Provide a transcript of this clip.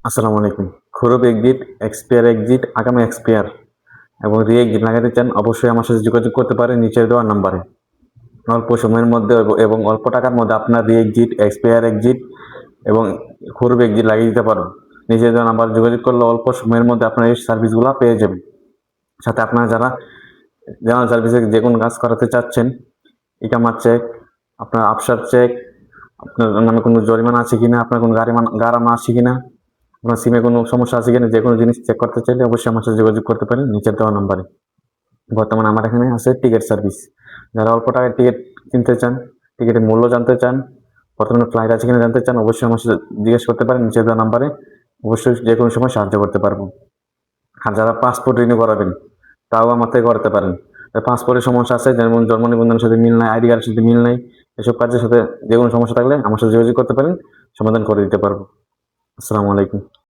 আসসালামু আলাইকুম। খরুপ exit, expire exit, আগামী এক্সপায়ার এবং রি-এক্সিট লাগাতে চান অবশ্যই আমার সাথে যোগাযোগ করতে পারেন নিচে দেওয়া নাম্বারে। অল্প সময়ের মধ্যে এবং অল্প টাকার মধ্যে আপনার রি-এক্সিট, এক্সপায়ার এক্সিট এবং খরুপ এক্সিট লাগিয়ে দিতে পারো। নিচে দেওয়া নাম্বারে যোগাযোগ করলে অল্প সময়ের মধ্যে আপনার এই সার্ভিসগুলো পেয়ে যাবেন। সাথে আপনারা যারা জেনারেল সার্ভিসে যে কোনো কাজ করাতে চাচ্ছেন, ইকামা চেক, আপনার আবসার চেক, আপনার নামে কোনো জরিমানা আছে কিনা, আপনার কোনো গারামা আছে কিনা, আপনার সিমে কোনো সমস্যা আছে কিনা, যে কোনো জিনিস চেক করতে চাইলে অবশ্যই আমার সাথে যোগাযোগ করতে পারেন নিচের দেওয়া নাম্বারে। বর্তমানে আমার এখানে আছে টিকিট সার্ভিস। যারা অল্প টাকায় টিকিট কিনতে চান, টিকিটের মূল্য জানতে চান, বর্তমানে ফ্লাইট আছে কিনা জানতে চান, অবশ্যই আমার সাথে জিজ্ঞেস করতে পারেন নিচের দেওয়া নাম্বারে। অবশ্যই যে কোনো সময় সাহায্য করতে পারবো। আর যারা পাসপোর্ট রিনিউ করাবেন, তাও আমার থেকে করাতে পারেন। পাসপোর্টের সমস্যা আছে, যেমন জন্ম নিবন্ধনের সাথে মিল নাই, আইডি কার্ডের সাথে মিল নাই, এসব কাজের সাথে যে কোনো সমস্যা থাকলে আমার সাথে যোগাযোগ করতে পারেন, সমাধান করে দিতে পারবো। আসসালামু আলাইকুম।